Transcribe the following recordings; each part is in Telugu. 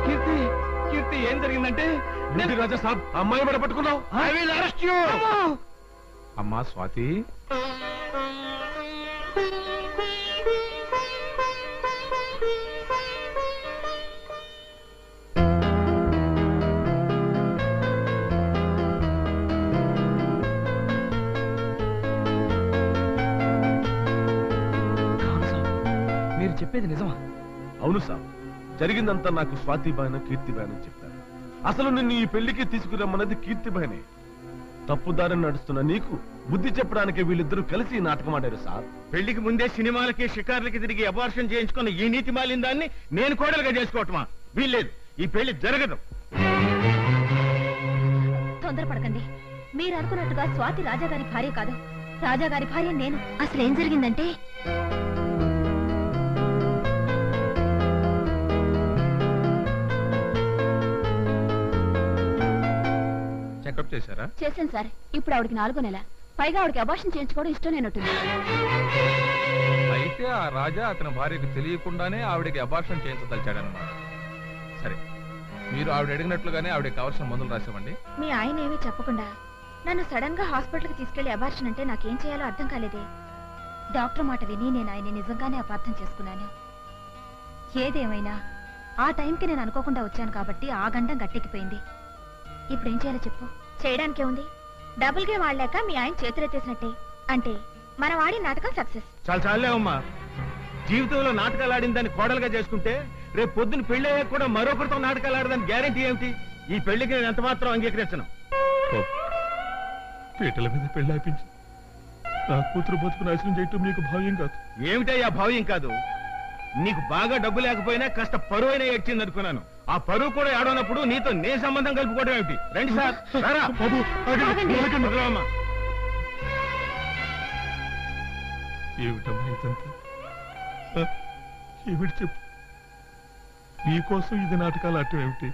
కీర్తి కీర్తి ఏం జరిగిందంటే రాజా సాబ్ అమ్మాయి మీద పట్టుకున్నావు. I will arrest you. అమ్మా స్వాతి, మీరు చెప్పేది నిజమా? అవును సాబ్, జరిగిందంతా నాకు స్వాతిబాయన కీర్తిబాయన చెప్పారు. అసలు నిన్ను ఈ పెళ్లికి తీసుకురమ్మన్నది కీర్తిబాయనే. తప్పుదారిని నడుస్తున్న నీకు బుద్ధి చెప్పడానికి వీళ్ళిద్దరూ కలిసి నాటకం ఆడారు సార్. పెళ్లికి ముందే సినిమాలకి షికార్లకి తిరిగి అబార్షన్ చేయించుకున్న ఈ నీతి మాలిన దాన్ని నేను కోడలుగా చేసుకోవటమా? వీల్లేదు, ఈ పెళ్లి జరగదు. తొందరపడకండి. మీరు అనుకున్నట్టుగా స్వాతి రాజాగారి భార్య కాదు. రాజాగారి భార్య నేను. అసలు ఏం జరిగిందంటే చెకప్ చేశారా? చేశాను సార్. ఇప్పుడు ఆవిడకి 4వ నెల. పైగా ఆవిడకి అబార్షన్ చేయించుకోవడం ఇష్టం లేనట్టుంది. అయితే ఆ రాజా అతని భార్యకు తెలియకుండానే ఆవిడకి అబార్షన్ చేయించదలిచాడనమాట. సరే, మీరు ఆవిడ అడిగినట్లుగానే ఆవిడకి కావాల్సిన మందులు రాసివ్వండి. మీ ఆయన ఏమీ చెప్పకుండా నన్ను సడన్ గా హాస్పిటల్కి తీసుకెళ్లి అబార్షన్ అంటే నాకేం చేయాలో అర్థం కాలేదే. డాక్టర్ మాట విని నేను ఆయన నిజంగానే అపార్థం చేసుకున్నాను. ఏదేమైనా ఆ టైంకి నేను అనుకోకుండా వచ్చాను కాబట్టి ఆ గండం గట్టెక్కిపోయింది. ఇప్పుడు ఏం చేయాలో చెప్పు. చేయడానికే ఉంది. డబుల్ గేమ్ ఆడలేక మీ ఆయన చేతులెత్తేసినట్టే. అంటే మనం ఆడి నాటకం సక్సెస్. చాలా చాలేవమ్మా. జీవితంలో నాటకాలు ఆడిన దాన్ని కోడలుగా చేసుకుంటే రేపు పొద్దున పెళ్లి అయ్యాక కూడా మరొకరితో నాటకాలు ఆడదాని గ్యారెంటీ ఏమిటి? ఈ పెళ్లికి నేను ఎంత మాత్రం అంగీకరించను. పీటల మీద పెళ్లి ఆపించి నా కూతురు బతుకు నాశనం చేయటం నీకు భావ్యం కాదు. ఏమిటయ్యా భావ్యం కాదు? నీకు బాగా డబ్బు లేకపోయినా కాస్త పరువు అయినా ఏడ్చింది అనుకున్నాను. ఆ పరువు కూడా ఆడనప్పుడు నీతో నే సంబంధం కలుపుకోవడం ఏమిటి? రండి సార్. వదలవమ్మా. ఏమిటమ్మా ఇదంతా? ఏమిటి చెప్పు. నీకోసం ఇది నాటకాలు ఆడటం ఏమిటి?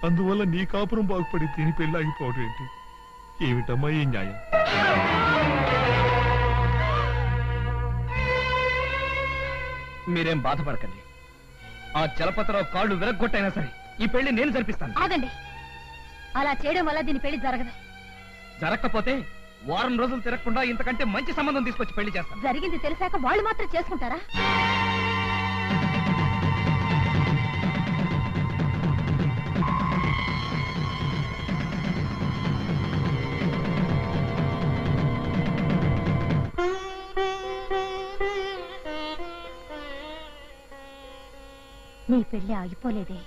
అందువల్ల నీ కాపురం బాగుపడి దీని పెళ్లి ఆగిపోవడం ఏంటి? ఏమిటమ్మా ఈ న్యాయం? మీరేం బాధపడకండి. ఆ చలపతిరావు కాళ్ళు విరగ్గొట్టైనా సరే ఈ పెళ్లి నేను జరిపిస్తాను. ఆగండి. అలా చేయడం వల్ల దీని పెళ్లి జరగదు. జరగకపోతే వారం రోజులు తిరగకుండా ఇంతకంటే మంచి సంబంధం తీసుకొచ్చి పెళ్లి చేస్తాను. జరిగింది తెలిసాక వాళ్ళు మాత్రం చేసుకుంటారా? నీ పెళ్లి ఆగిపోలేదే.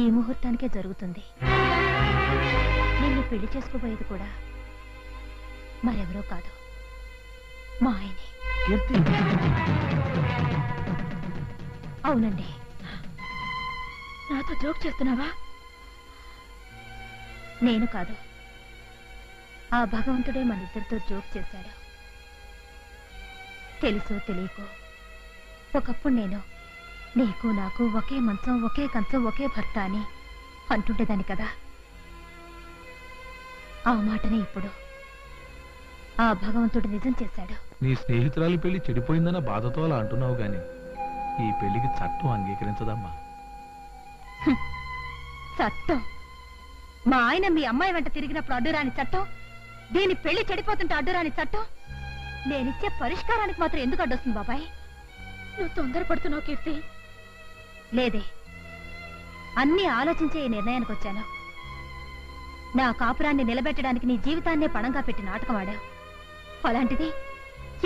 ఈ ముహూర్తానికే జరుగుతుంది. నిన్ను పెళ్లి చేసుకోబోయేది కూడా మరెవరో కాదు, మా ఆయనే. అవునండి. నాతో జోక్ చేస్తున్నావా? నేను కాదు, ఆ భగవంతుడే మన ఇద్దరితో జోక్ చేశాడు. తెలుసో తెలియకో ఒకప్పుడు నేను నీకు నాకు ఒకే మంచం, ఒకే కంచం, ఒకే భర్త అని అంటుండేదాన్ని కదా. ఆ మాటనే ఇప్పుడు ఆ భగవంతుడు నిజం చేశాడు. నీ స్నేహితురాలి పెళ్లి చెడిపోయిందన్న బాధతో అలా అంటున్నావు గాని ఈ పెళ్లికి చట్టం అంగీకరించదమ్మా. చట్టం? మా ఆయన మీ అమ్మాయి వెంట తిరిగినప్పుడు అడ్డురాని చట్టం, దీని పెళ్లి చెడిపోతుంటే అడ్డురాని చట్టం, నేనిచ్చే పరిష్కారానికి మాత్రం ఎందుకు అడ్డొస్తుంది బాబాయ్? నువ్వు తొందరపడుతున్నావు కీర్తి. లేదే, అన్నీ ఆలోచించే ఈ నిర్ణయానికి వచ్చాను. నా కాపురాన్ని నిలబెట్టడానికి నీ జీవితాన్నే పణంగా పెట్టి నాటకం ఆడావు. అలాంటిది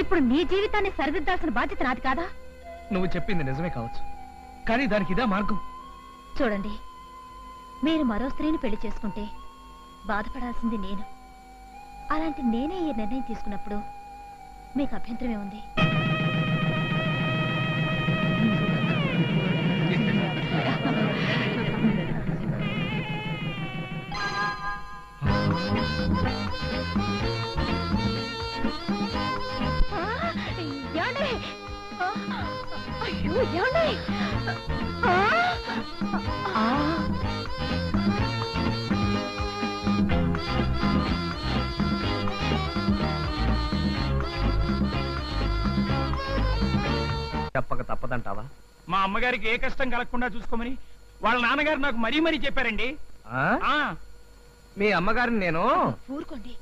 ఇప్పుడు నీ జీవితాన్ని సరిదిద్దాల్సిన బాధ్యత నాది కాదా? నువ్వు చెప్పింది నిజమే కావచ్చు, కానీ దానికి ఇదే మార్గం. చూడండి, మీరు మరో స్త్రీని పెళ్లి చేసుకుంటే బాధపడాల్సింది నేను. అలాంటి నేనే ఈ నిర్ణయం తీసుకున్నప్పుడు మీకు అభ్యంతరమే ఉంది? అయ్యో ఏమండి? చెప్పక తప్పదంటావా? మా అమ్మగారికి ఏ కష్టం కలగకుండా చూసుకోమని వాళ్ళ నాన్నగారు నాకు మరీ మరీ చెప్పారండి. మీ అమ్మగారిని నేను ఊరుకోండి.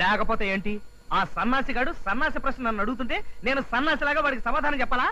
లేకపోతే ఏంటి? ఆ సన్నాసిగాడు సన్నాసి ప్రశ్న నన్ను అడుగుతుంటే నేను సన్నాసిలాగా వాడికి సమాధానం చెప్పాలా?